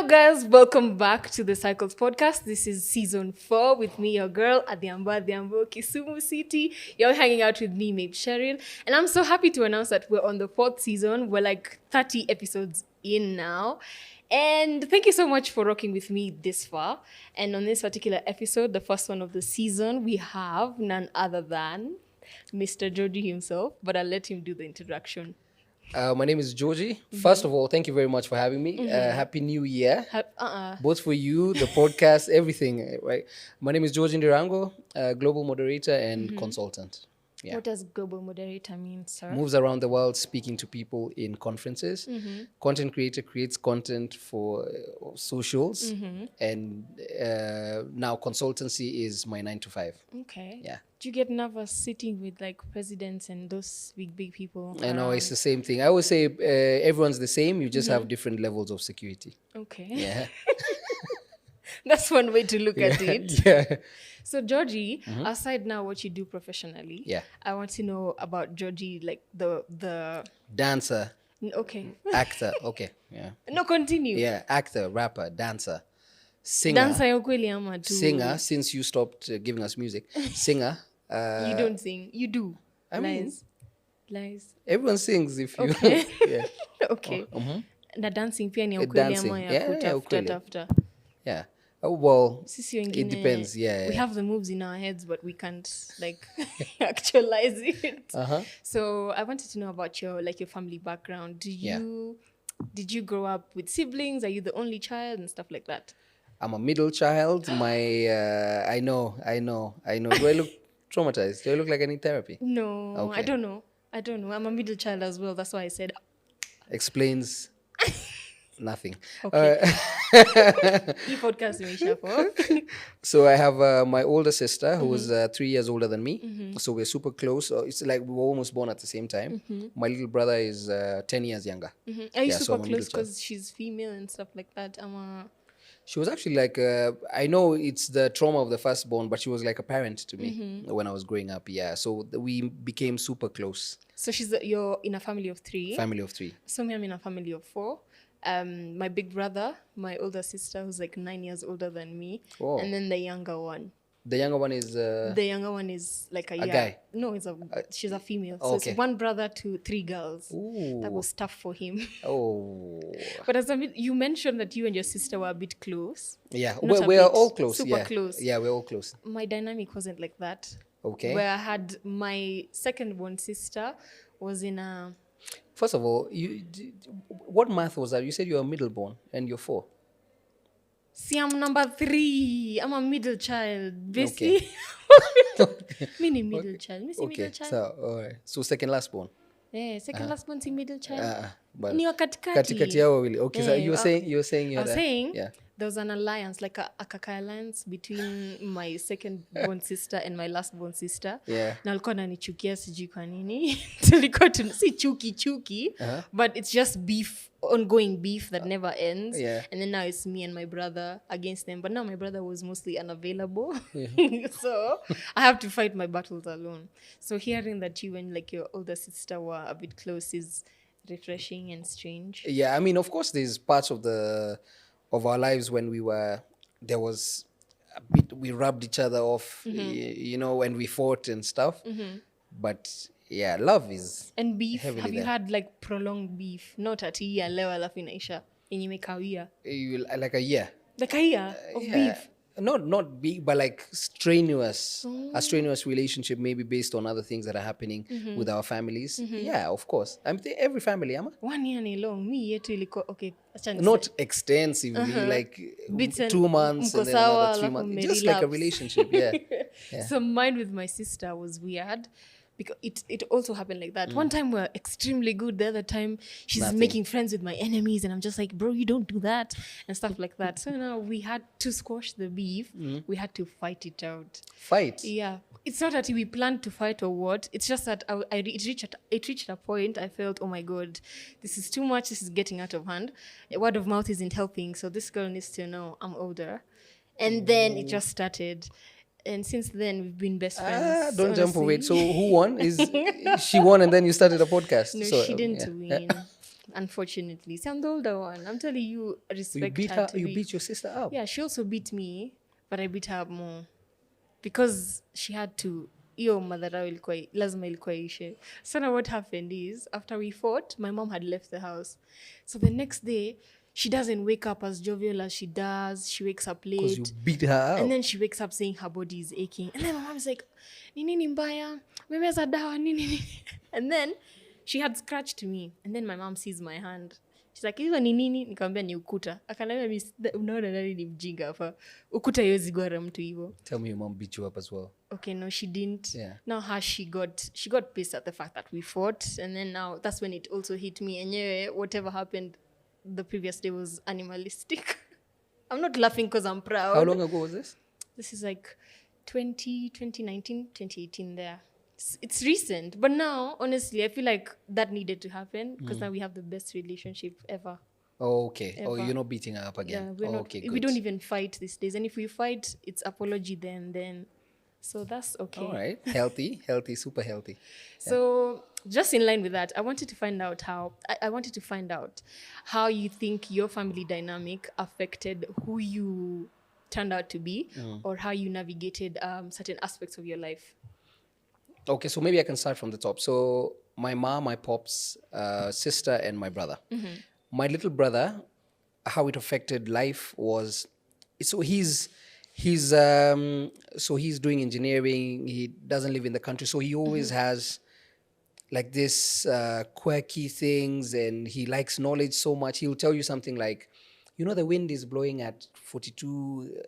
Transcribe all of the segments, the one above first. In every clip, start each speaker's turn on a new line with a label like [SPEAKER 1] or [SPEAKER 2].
[SPEAKER 1] guys, welcome back to the Cycles podcast. This is season 4 with me, your girl, Adiamba, Kisumu City. You're hanging out with me, Mabe Cheryl. And I'm so happy to announce that we're on the 4th season. We're like 30 episodes in now. And thank you so much for rocking with me this far. And on this particular episode, the first one of the season, we have none other than Mr. Georgie himself. But I'll let him do the introduction.
[SPEAKER 2] My name is Georgie. First of all, thank you very much for having me. Happy New Year. Both for you, the podcast, everything. Right. My name is Georgie NDIRANGU, Global Moderator and Consultant. Yeah.
[SPEAKER 1] What does global moderator mean, sir?
[SPEAKER 2] Moves around the world speaking to people in conferences. Content creator creates content for socials. And now consultancy is my 9 to 5.
[SPEAKER 1] Okay.
[SPEAKER 2] Yeah.
[SPEAKER 1] Do you get nervous sitting with like presidents and those big people?
[SPEAKER 2] I know it's the same thing. I always say everyone's the same. You just have different levels of security.
[SPEAKER 1] Okay.
[SPEAKER 2] Yeah.
[SPEAKER 1] That's one way to look at it.
[SPEAKER 2] Yeah.
[SPEAKER 1] So Georgie, aside now what you do professionally,
[SPEAKER 2] Yeah.
[SPEAKER 1] I want to know about Georgie, like the
[SPEAKER 2] Dancer.
[SPEAKER 1] okay.
[SPEAKER 2] Actor. Okay. Yeah.
[SPEAKER 1] No, continue.
[SPEAKER 2] Yeah. Actor, rapper, dancer, singer.
[SPEAKER 1] Dancer ya ukweli ama tu?
[SPEAKER 2] Singer, since you stopped giving us music. Singer.
[SPEAKER 1] You don't sing. You do.
[SPEAKER 2] I mean-
[SPEAKER 1] Lies.
[SPEAKER 2] Everyone sings if you.
[SPEAKER 1] Okay.
[SPEAKER 2] Yeah.
[SPEAKER 1] Okay. Na dancing pia ni ya ukweli
[SPEAKER 2] Dancing.
[SPEAKER 1] ama
[SPEAKER 2] Yeah,
[SPEAKER 1] ya
[SPEAKER 2] yeah,
[SPEAKER 1] kutafuta
[SPEAKER 2] ukweli.
[SPEAKER 1] tafuta?
[SPEAKER 2] Yeah. Oh, well,
[SPEAKER 1] Sisi wengine,
[SPEAKER 2] it depends. Yeah.
[SPEAKER 1] We have the moves in our heads, but we can't like actualize it. So I wanted to know about your family background. Did you grow up with siblings? Are you the only child and stuff like that?
[SPEAKER 2] I'm a middle child. I know. Do I look traumatized? Do I look like I need therapy?
[SPEAKER 1] No,
[SPEAKER 2] Okay.
[SPEAKER 1] I don't know. I'm a middle child as well. That's why I said
[SPEAKER 2] Explains nothing.
[SPEAKER 1] okay. You podcast imeisha hapo.
[SPEAKER 2] So I have my older sister who is 3 years older than me. So we're super close. It's like we were almost born at the same time. My little brother is 10 years younger.
[SPEAKER 1] Are you
[SPEAKER 2] Yeah, so
[SPEAKER 1] super
[SPEAKER 2] I'm a middle
[SPEAKER 1] close because she's female and stuff like that?
[SPEAKER 2] She was actually like, I know it's the trauma of the firstborn, but she was like a parent to me when I was growing up. Yeah. So we became super close.
[SPEAKER 1] So you're in a family of 3.
[SPEAKER 2] Family of 3.
[SPEAKER 1] So me, I'm in a family of 4. My big brother, my older sister, who's like 9 years older than me,
[SPEAKER 2] Oh.
[SPEAKER 1] and then the younger one.
[SPEAKER 2] The younger one is...
[SPEAKER 1] The younger one is like a year.
[SPEAKER 2] guy?
[SPEAKER 1] No, she's a female.
[SPEAKER 2] Oh,
[SPEAKER 1] So
[SPEAKER 2] okay.
[SPEAKER 1] it's 1 brother to 3 girls.
[SPEAKER 2] Ooh.
[SPEAKER 1] That was tough for him.
[SPEAKER 2] Oh.
[SPEAKER 1] But you mentioned that you and your sister were a bit close.
[SPEAKER 2] Yeah.
[SPEAKER 1] Not a
[SPEAKER 2] We're
[SPEAKER 1] bit,
[SPEAKER 2] all close.
[SPEAKER 1] super
[SPEAKER 2] Yeah.
[SPEAKER 1] close.
[SPEAKER 2] Yeah, we're all close.
[SPEAKER 1] My dynamic wasn't like that.
[SPEAKER 2] Okay.
[SPEAKER 1] Where I had my second-born sister was in a...
[SPEAKER 2] First of all, what math was that? You said you're a middle-born and you're 4.
[SPEAKER 1] See, I'm number 3. I'm a middle child. Basically. Me ni middle child. Me si
[SPEAKER 2] Okay.
[SPEAKER 1] middle child.
[SPEAKER 2] So, all right. So second last born.
[SPEAKER 1] Second last born si middle child.
[SPEAKER 2] But
[SPEAKER 1] Ni wa katikati.
[SPEAKER 2] katikati yao wawili. Okay, so
[SPEAKER 1] Yeah,
[SPEAKER 2] you were saying
[SPEAKER 1] I was saying
[SPEAKER 2] yeah.
[SPEAKER 1] there was an alliance, like a kaka alliance between my second-born sister and my last-born sister.
[SPEAKER 2] Yeah.
[SPEAKER 1] Na alikuwa ananichukia sijui kwa nini. Tulikuwa si chuki, but it's just beef, ongoing beef that never ends.
[SPEAKER 2] Yeah.
[SPEAKER 1] And then now it's me and my brother against them. But now my brother was mostly unavailable. So I have to fight my battles alone. So hearing that you and like your older sister were a bit close is refreshing and strange.
[SPEAKER 2] Yeah, I mean, of course, there's parts of our lives when there was a bit, we rubbed each other off, you know, when we fought and stuff. But yeah, love is
[SPEAKER 1] And beef,
[SPEAKER 2] heavily
[SPEAKER 1] have you
[SPEAKER 2] there.
[SPEAKER 1] had like prolonged beef? Not at year leo alafu inaisha. Yenye imekawia.
[SPEAKER 2] Like a year.
[SPEAKER 1] Like a year of
[SPEAKER 2] Yeah.
[SPEAKER 1] beef.
[SPEAKER 2] Not big, but like strenuous. A strenuous relationship, maybe based on other things that are happening with our families. Yeah, of course. Every family, ama?
[SPEAKER 1] 1 year ni long. Mi yetu ilikuwa okay. Acha niseme.
[SPEAKER 2] Not extensively, like
[SPEAKER 1] Bitten,
[SPEAKER 2] 2 months
[SPEAKER 1] mko
[SPEAKER 2] and then
[SPEAKER 1] sawa,
[SPEAKER 2] another 3
[SPEAKER 1] alafu
[SPEAKER 2] months. Just like a
[SPEAKER 1] mmerelapse.
[SPEAKER 2] relationship, yeah.
[SPEAKER 1] So mine with my sister was weird because it also happened like that. One time we're extremely good. The other time she's
[SPEAKER 2] Nothing.
[SPEAKER 1] making friends with my enemies, and I'm just like, bro, you don't do that and stuff like that. So now we had to squash the beef. We had to fight it out.
[SPEAKER 2] Fight.
[SPEAKER 1] Yeah. It's not that we planned to fight or what. It's just that it reached a point I felt, oh my God, this is too much. This is getting out of hand. Word of mouth isn't helping. So this girl needs to know I'm older. And then it just started. And since then, we've been best friends.
[SPEAKER 2] Don't jump
[SPEAKER 1] honestly.
[SPEAKER 2] over it. So who won? She won, and then you started a podcast.
[SPEAKER 1] No,
[SPEAKER 2] So
[SPEAKER 1] she didn't win. Unfortunately. See, I'm the older one. I'm telling you, respect
[SPEAKER 2] you beat
[SPEAKER 1] had
[SPEAKER 2] her.
[SPEAKER 1] to
[SPEAKER 2] You
[SPEAKER 1] be.
[SPEAKER 2] beat your sister up.
[SPEAKER 1] Yeah, she also beat me, but I beat her up more because she had to. Hiyo madharau lazima ilikuwa ishe. So now what happened is, after we fought, my mom had left the house. So the next day, she doesn't wake up as jovial as she does. She wakes up late.
[SPEAKER 2] Because you beat her up.
[SPEAKER 1] And then she wakes up saying her body is aching. And then my mom's like, nini mbaya? Memeza dawa, nini. And then she had scratched me. And then my mom sees my hand. She's like, hizo ni nini? Nikamwambia ni ukuta. Akaniambia, unaona nani ni mjinga hapa? Ukuta haiwezi gwara mtu hivyo.
[SPEAKER 2] Tell me your mom beat you up as well.
[SPEAKER 1] Okay, no, she didn't.
[SPEAKER 2] Yeah.
[SPEAKER 1] Now she got pissed at the fact that we fought. And then now that's when it also hit me. And yeah, whatever happened the previous day was animalistic. I'm not laughing because I'm proud.
[SPEAKER 2] How long ago was this?
[SPEAKER 1] This is like 2019, 2018 there. It's recent. But now, honestly, I feel like that needed to happen because now we have the best relationship ever.
[SPEAKER 2] Oh, okay.
[SPEAKER 1] Ever.
[SPEAKER 2] Oh, you're not beating her up again.
[SPEAKER 1] Yeah, we're not,
[SPEAKER 2] okay,
[SPEAKER 1] we
[SPEAKER 2] good.
[SPEAKER 1] don't even fight these days. And if we fight, it's apology then. So that's okay.
[SPEAKER 2] All right. Healthy, super healthy.
[SPEAKER 1] So just in line with that, I wanted to find out how you think your family dynamic affected who you turned out to be or how you navigated certain aspects of your life.
[SPEAKER 2] Okay, so maybe I can start from the top. So my mom, my pops, sister, and my brother. My little brother, how it affected life was, so he's doing engineering. He doesn't live in the country, so he always has like this quirky things, and he likes knowledge so much. He'll tell you something like, the wind is blowing at 42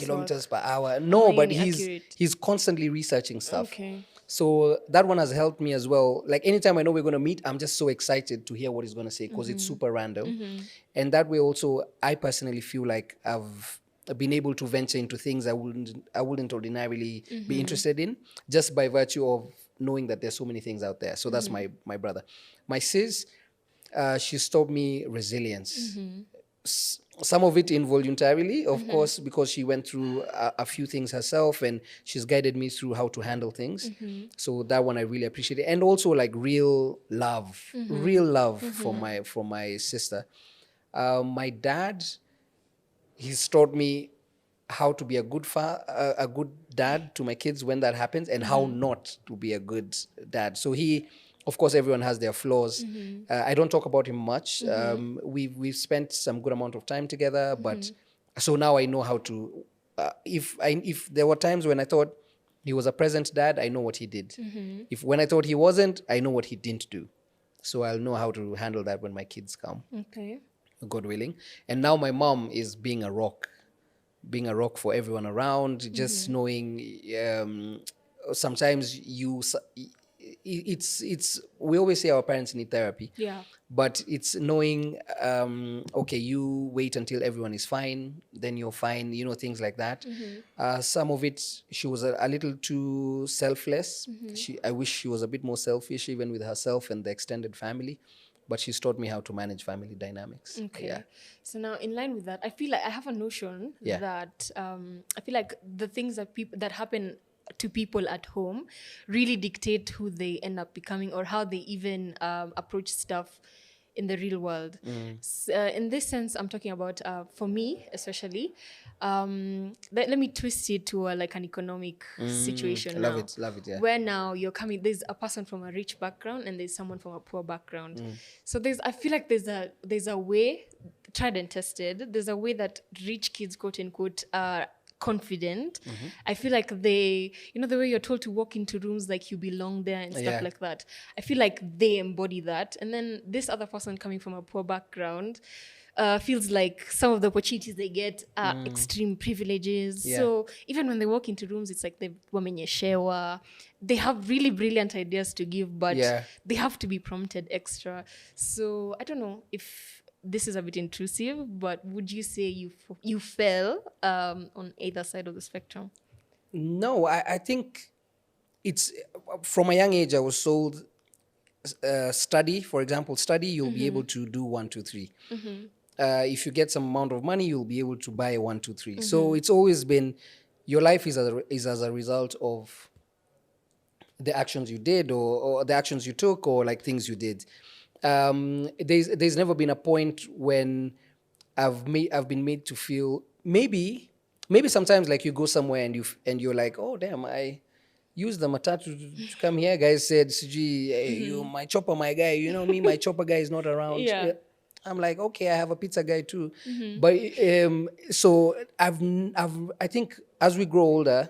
[SPEAKER 2] kilometers per hour. No, but he's constantly researching stuff.
[SPEAKER 1] Okay.
[SPEAKER 2] So that one has helped me as well. Like anytime I know we're going to meet, I'm just so excited to hear what he's going to say because it's super random. And that way also, I personally feel like I've been able to venture into things I wouldn't ordinarily be interested in, just by virtue of knowing that there's so many things out there. So that's my brother. My sis, she's taught me resilience. Some of it involuntarily, of course, because she went through a few things herself, and she's guided me through how to handle things. So that one I really appreciate it. And also like real love from my sister. My dad, he's taught me how to be a good dad to my kids when that happens, and how not to be a good dad. So of course, everyone has their flaws. I don't talk about him much. We've spent some good amount of time together, but so now I know how to. If there were times when I thought he was a present dad, I know what he did. When I thought he wasn't, I know what he didn't do. So I'll know how to handle that when my kids come.
[SPEAKER 1] Okay.
[SPEAKER 2] God willing. And now my mom is being a rock for everyone around. Just knowing. Sometimes we always say our parents need therapy.
[SPEAKER 1] Yeah.
[SPEAKER 2] But it's knowing, okay, you wait until everyone is fine, then you're fine, things like that. Some of it, she was a little too selfless. I wish she was a bit more selfish, even with herself and the extended family. But she's taught me how to manage family dynamics.
[SPEAKER 1] Okay.
[SPEAKER 2] Yeah.
[SPEAKER 1] So now, in line with that, I feel like I have a notion that I feel like the things that happen to people at home really dictate who they end up becoming or how they even approach stuff in the real world. In this sense, I'm talking about, for me especially, let me twist it to like an economic situation.
[SPEAKER 2] Love it, yeah.
[SPEAKER 1] Where now you're coming, there's a person from a rich background and there's someone from a poor background. So I feel like there's a way, tried and tested, there's a way that rich kids, quote unquote, are confident. I feel like the way you're told to walk into rooms like you belong there and stuff like that. I feel like they embody that. And then this other person coming from a poor background feels like some of the opportunities they get are extreme privileges. Yeah. So even when they walk into rooms, it's like they've wamenyeshewa. They have really brilliant ideas to give, but they have to be prompted extra. So I don't know if this is a bit intrusive, but would you say you fell on either side of the spectrum?
[SPEAKER 2] No, I think it's from a young age I was sold study. For example, you'll be able to do 1, 2, 3. If you get some amount of money, you'll be able to buy 1, 2, 3. So it's always been your life is as a result of the actions you did, or the actions you took, or like things you did. There's never been a point when I've been made to feel, maybe sometimes like you go somewhere and you're like, oh damn, I used the matatu to come here. Guys said, CG, hey, you my chopper, my guy. You know me, my chopper guy is not around.
[SPEAKER 1] Yeah.
[SPEAKER 2] I'm like, okay, I have a pizza guy too. But so I think as we grow older,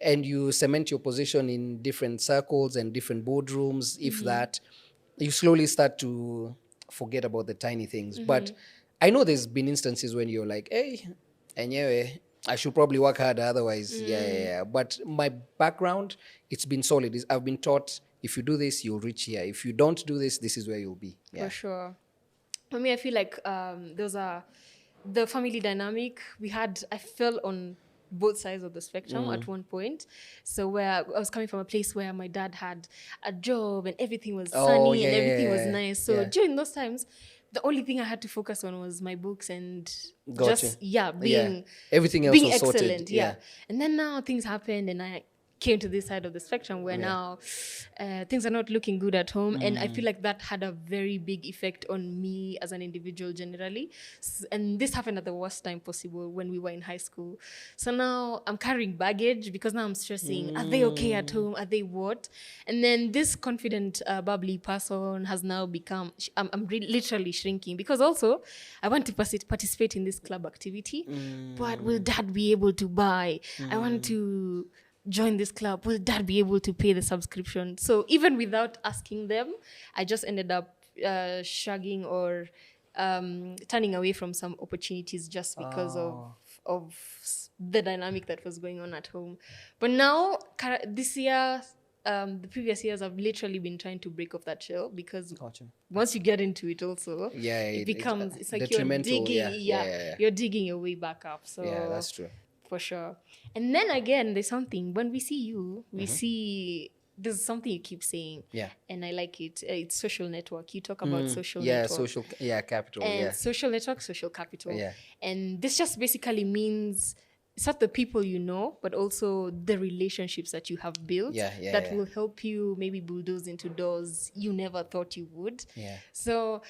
[SPEAKER 2] and you cement your position in different circles and different boardrooms, if that, you slowly start to forget about the tiny things. But I know there's been instances when you're like, hey, anyway, I should probably work harder, otherwise, yeah. But my background, it's been solid. I've been taught, if you do this, you'll reach here. If you don't do this, this is where you'll be. Yeah.
[SPEAKER 1] For sure. For me, I feel like the family dynamic we had, I fell on both sides of the spectrum at one point. So where I was coming from a place where my dad had a job and everything was sunny and everything was nice. So during those times, the only thing I had to focus on was my books and being
[SPEAKER 2] everything else
[SPEAKER 1] being
[SPEAKER 2] was
[SPEAKER 1] excellent.
[SPEAKER 2] sorted.
[SPEAKER 1] And then now things happened and I came to this side of the spectrum where now things are not looking good at home. And I feel like that had a very big effect on me as an individual generally. And this happened at the worst time possible when we were in high school. So now I'm carrying baggage because now I'm stressing, are they okay at home? Are they what? And then this confident, bubbly person has now become, I'm literally shrinking because also I want to participate in this club activity, but will dad be able to buy? I want to join this club, will dad be able to pay the subscription? So even without asking them, I just ended up shrugging or turning away from some opportunities just because of the dynamic that was going on at home. But now, this year, the previous years, I've literally been trying to break off that shell because once you get into it also, it becomes, it's like you're digging, you're digging your way back up. So
[SPEAKER 2] yeah, that's true.
[SPEAKER 1] For sure. And then again, there's something, when we see you, we see, there's something you keep saying. Yeah. And I like it. It's social network. You talk about social network.
[SPEAKER 2] Capital.
[SPEAKER 1] And social network, social capital. Yeah. And this just basically means it's not the people you know, but also the relationships that you have built that will help you maybe bulldoze into doors you never thought you would. Yeah. So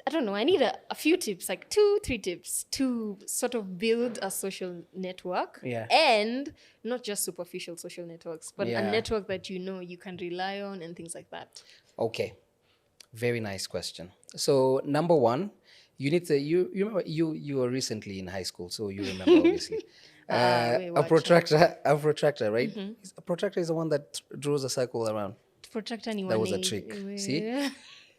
[SPEAKER 1] I don't know, I need a few tips, like 2-3 tips to sort of build a social network and not just superficial social networks, but a network that you know you can rely on and things like that.
[SPEAKER 2] Okay. Very nice question. So number one, you need to, you remember, you were recently in high school, so you remember obviously. A protractor, right? A protractor is the one that draws a circle around.
[SPEAKER 1] Protractor ni
[SPEAKER 2] that was a trick. See?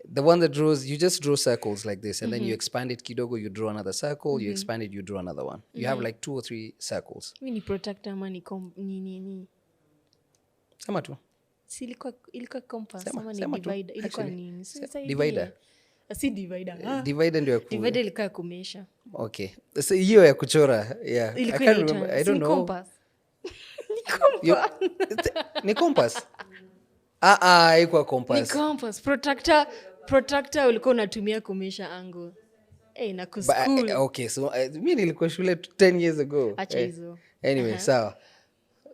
[SPEAKER 2] The one that draws, you just draw circles like this, and then you expand it kidogo, you draw another circle, you expand it, you draw another one. You have like 2 or 3 circles.
[SPEAKER 1] Ni protractor ama ni
[SPEAKER 2] Sema tu.
[SPEAKER 1] Si ilikuwa compass ama ni divider? Ilikuwa nini?
[SPEAKER 2] Divider.
[SPEAKER 1] Si divider.
[SPEAKER 2] Divider ndio ya
[SPEAKER 1] divider ilikuwa ya kumesha.
[SPEAKER 2] Okay. So hiyo ya kuchora, yeah. I can't remember. I don't know.
[SPEAKER 1] Compass.
[SPEAKER 2] Ni compass. Haikuwa compass.
[SPEAKER 1] Ni compass. Protractor ulikuwa unatumia kumesha angle. Na kuschool.
[SPEAKER 2] Okay, so mimi nilikuwa shule 10 years ago.
[SPEAKER 1] Acha hizo.
[SPEAKER 2] Anyway,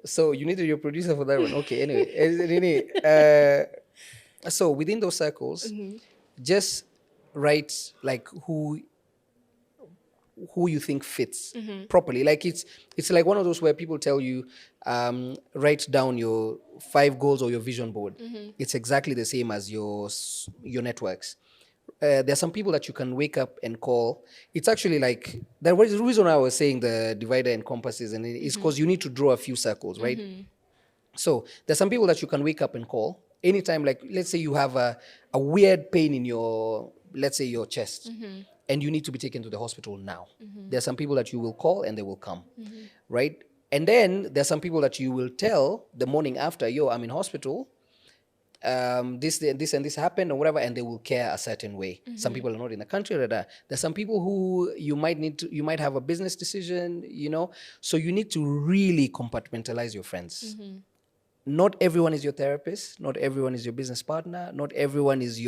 [SPEAKER 2] so you needed your producer for that one. Okay, anyway. So within those circles, just write like who you think fits properly. Like it's like one of those where people tell you, write down your 5 goals or your vision board. It's exactly the same as your networks. There are some people that you can wake up and call. It's actually like, there was the reason I was saying the divider and compasses, and it's because you need to draw a few circles, right? So there's some people that you can wake up and call anytime. Like, let's say you have a weird pain in your, let's say your chest, and you need to be taken to the hospital now. There are some people that you will call and they will come, right? And then there's some people that you will tell the morning after, yo, I'm in hospital, this and this happened or whatever, and they will care a certain way. Some people are not in the country. There's some people who you might have a business decision, so you need to really compartmentalize your friends. Not everyone is your therapist. Not everyone is your business partner. Not everyone is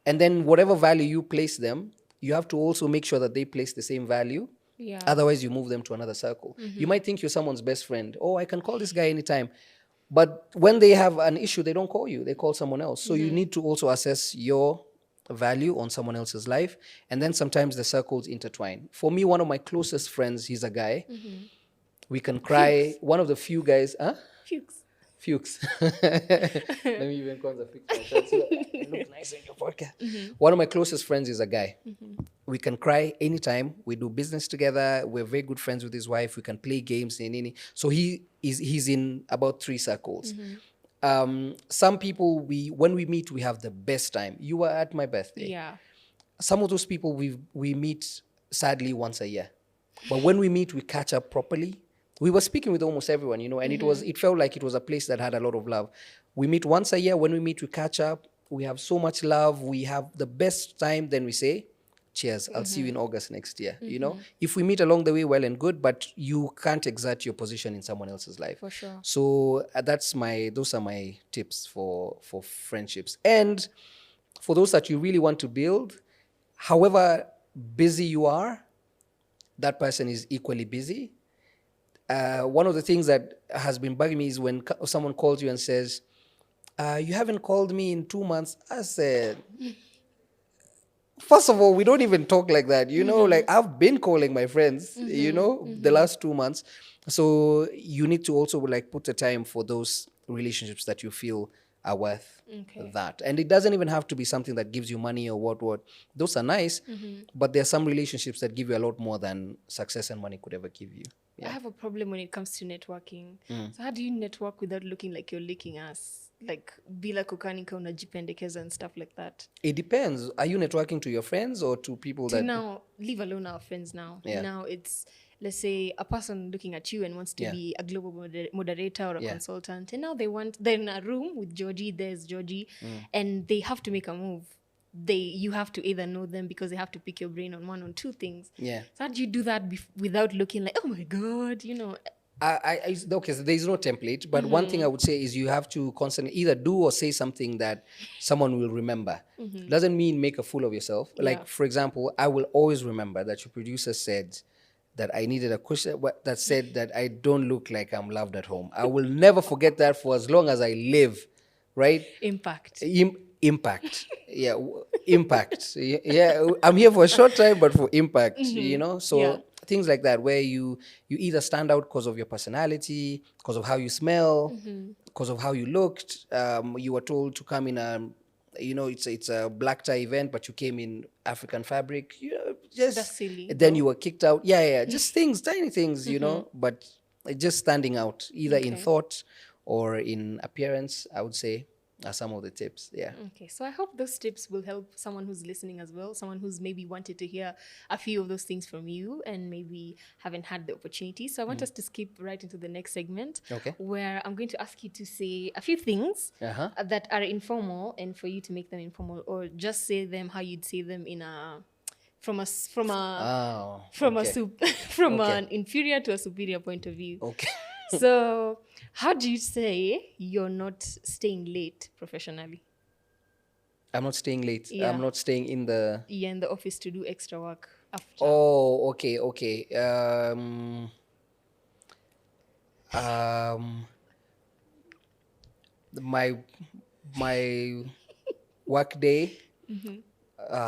[SPEAKER 2] and then whatever value you place them, you have to also make sure that they place the same value
[SPEAKER 1] Yeah.
[SPEAKER 2] Otherwise, you move them to another circle. You might think you're someone's best friend. Oh, I can call this guy anytime. But when they have an issue, they don't call you. They call someone else. So you need to also assess your value on someone else's life. And then sometimes the circles intertwine. For me, one of my closest friends, he's a guy. We can cry. One of the few guys. Huh? Fuchs. Let me even call the Fuchs. That's it look nice in your podcast. One of my closest friends is a guy. We can cry anytime. We do business together. We're very good friends with his wife. We can play games in any. So he's in about 3 circles. Some people when we meet, we have the best time. You were at my birthday.
[SPEAKER 1] Yeah.
[SPEAKER 2] Some of those people we meet sadly once a year, but when we meet, we catch up properly. We were speaking with almost everyone, and it felt like it was a place that had a lot of love. We meet once a year. When we meet, we catch up. We have so much love. We have the best time. Then we say, cheers, I'll see you in August next year. If we meet along the way, well and good, but you can't exert your position in someone else's life.
[SPEAKER 1] For sure.
[SPEAKER 2] So those are my tips for friendships. And for those that you really want to build, however busy you are, that person is equally busy. One of the things that has been bugging me is when someone calls you and says, you haven't called me in 2 months. I said, first of all, we don't even talk like that. Like I've been calling my friends, the last 2 months. So you need to also like put the time for those relationships that you feel are worth that. And it doesn't even have to be something that gives you money or what. Those are nice, but there are some relationships that give you a lot more than success and money could ever give you.
[SPEAKER 1] I have a problem when it comes to networking. So how do you network without looking like you're licking ass? Like bila kukanika unajipendekeza and stuff like that?
[SPEAKER 2] It depends. Are you networking to your friends or to people that...
[SPEAKER 1] Now, leave alone our friends now.
[SPEAKER 2] Yeah.
[SPEAKER 1] Now it's, let's say, a person looking at you and wants to be a global moderator or a consultant. And now they're in a room with Georgie, there's Georgie, and they have to make a move. You have to either know them because they have to pick your brain on 1 or 2 things.
[SPEAKER 2] Yeah.
[SPEAKER 1] So how do you do that without looking like, oh my God,
[SPEAKER 2] Okay, so there's no template, but one thing I would say is you have to constantly either do or say something that someone will remember. Doesn't mean make a fool of yourself. Like, for example, I will always remember that your producer said that I needed a cushion that said that I don't look like I'm loved at home. I will never forget that for as long as I live, right?
[SPEAKER 1] Impact.
[SPEAKER 2] Impact. Yeah, impact. Yeah, I'm here for a short time, but for impact, So things like that, where you either stand out because of your personality, because of how you smell, because of how you looked. You were told to come in it's a black tie event, but you came in African fabric.
[SPEAKER 1] That's silly.
[SPEAKER 2] Then you were kicked out. Yeah. Just tiny things, but just standing out, either in thought or in appearance, I would say, are some of the tips. Yeah.
[SPEAKER 1] Okay. So I hope those tips will help someone who's listening as well, someone who's maybe wanted to hear a few of those things from you and maybe haven't had the opportunity. So I want us to skip right into the next segment, where I'm going to ask you to say a few things that are informal and for you to make them informal, or just say them how you'd say them in from an inferior to a superior point of view.
[SPEAKER 2] Okay.
[SPEAKER 1] So how do you say you're not staying late professionally?
[SPEAKER 2] I'm not staying late.
[SPEAKER 1] Yeah.
[SPEAKER 2] I'm not staying in the...
[SPEAKER 1] Yeah, in the office to do extra work after.
[SPEAKER 2] Oh, okay. My work day...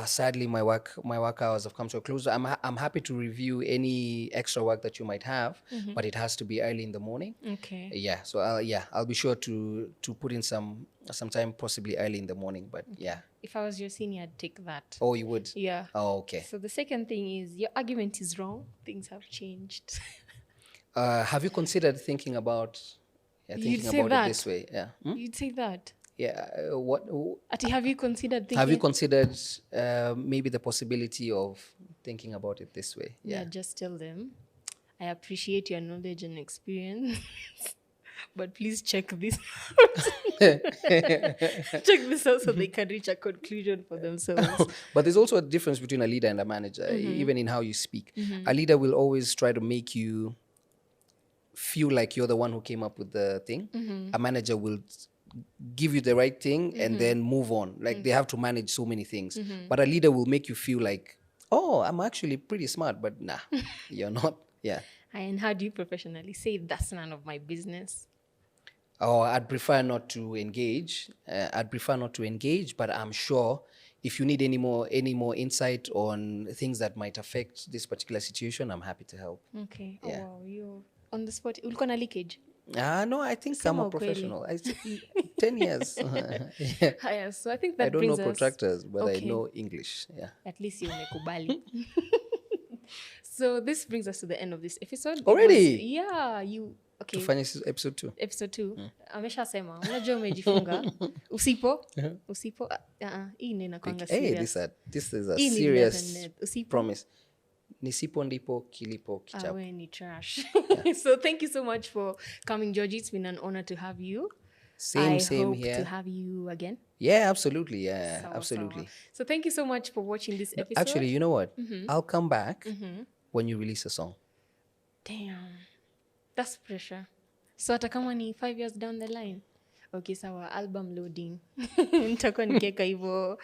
[SPEAKER 2] sadly, my work hours have come to a close. I'm happy to review any extra work that you might have, but it has to be early in the morning.
[SPEAKER 1] Okay.
[SPEAKER 2] Yeah. So I'll be sure to put in some time, possibly early in the morning. But yeah.
[SPEAKER 1] If I was your senior, I'd take that.
[SPEAKER 2] Oh, you would?
[SPEAKER 1] Yeah.
[SPEAKER 2] Oh, okay.
[SPEAKER 1] So the second thing is your argument is wrong. Things have changed.
[SPEAKER 2] Have you considered thinking about it this way? Yeah.
[SPEAKER 1] You'd say that.
[SPEAKER 2] Yeah.
[SPEAKER 1] Have you considered thinking?
[SPEAKER 2] Have you considered maybe the possibility of thinking about it this way?
[SPEAKER 1] Yeah. Just tell them, I appreciate your knowledge and experience, but please check this out. Check this out so they can reach a conclusion for themselves.
[SPEAKER 2] But there's also a difference between a leader and a manager, even in how you speak. A leader will always try to make you feel like you're the one who came up with the thing. A manager will give you the right thing and then move on. Like they have to manage so many things. But a leader will make you feel like Oh, I'm actually pretty smart, but nah, you're not. Yeah.
[SPEAKER 1] And how do you professionally say that's none of my business?
[SPEAKER 2] Oh, I'd prefer not to engage. But I'm sure if you need any more insight on things that might affect this particular situation, I'm happy to help.
[SPEAKER 1] Okay.
[SPEAKER 2] Yeah.
[SPEAKER 1] Oh, wow, you're on the spot. Ulikuwa na leakage?
[SPEAKER 2] No, I think I'm
[SPEAKER 1] Sema
[SPEAKER 2] a
[SPEAKER 1] ukweli.
[SPEAKER 2] professional. 10 years. Yeah.
[SPEAKER 1] Haya, so I think
[SPEAKER 2] I
[SPEAKER 1] that
[SPEAKER 2] don't know
[SPEAKER 1] brings us.
[SPEAKER 2] protractors, but I
[SPEAKER 1] Okay.
[SPEAKER 2] know English. Yeah.
[SPEAKER 1] At least you umekubali. So this brings us to the end of this episode.
[SPEAKER 2] Already?
[SPEAKER 1] Yeah, you okay.
[SPEAKER 2] Tufanye episode 2.
[SPEAKER 1] Episode 2. Ameshasema. Unajua umejifunga. Usipo. Hii ndio inakuanga
[SPEAKER 2] Hey,
[SPEAKER 1] serious.
[SPEAKER 2] this is a
[SPEAKER 1] Hii ni
[SPEAKER 2] serious
[SPEAKER 1] definite. Usipo.
[SPEAKER 2] promise. Nisipo ndipo kilipo kichapo.
[SPEAKER 1] We ni trash. So thank you so much for coming, Georgie. It's been an honor to have you.
[SPEAKER 2] Same
[SPEAKER 1] I hope
[SPEAKER 2] here.
[SPEAKER 1] to have you again.
[SPEAKER 2] Yeah, absolutely. Yeah,
[SPEAKER 1] Sawa,
[SPEAKER 2] absolutely.
[SPEAKER 1] sawa. So thank you so much for watching this episode.
[SPEAKER 2] Actually, you know what? I'll come back when you release a song.
[SPEAKER 1] Damn. That's pressure. So hata kama ni 5 years down the line. Okay, sawa, album loading. Nitakuwa nikiweka hivyo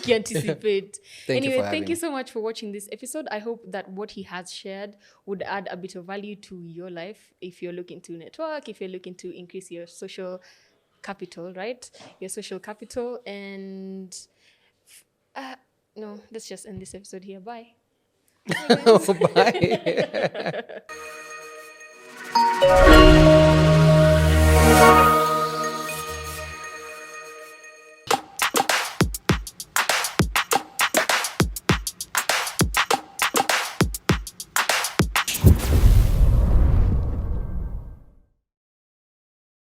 [SPEAKER 1] kianticipate. Anyway, thank you so much for watching this episode. I hope that what he has shared would add a bit of value to your life if you're looking to network, if you're looking to increase your social capital, right? Your social capital. And no, let's just end this episode here. Bye.
[SPEAKER 2] Bye.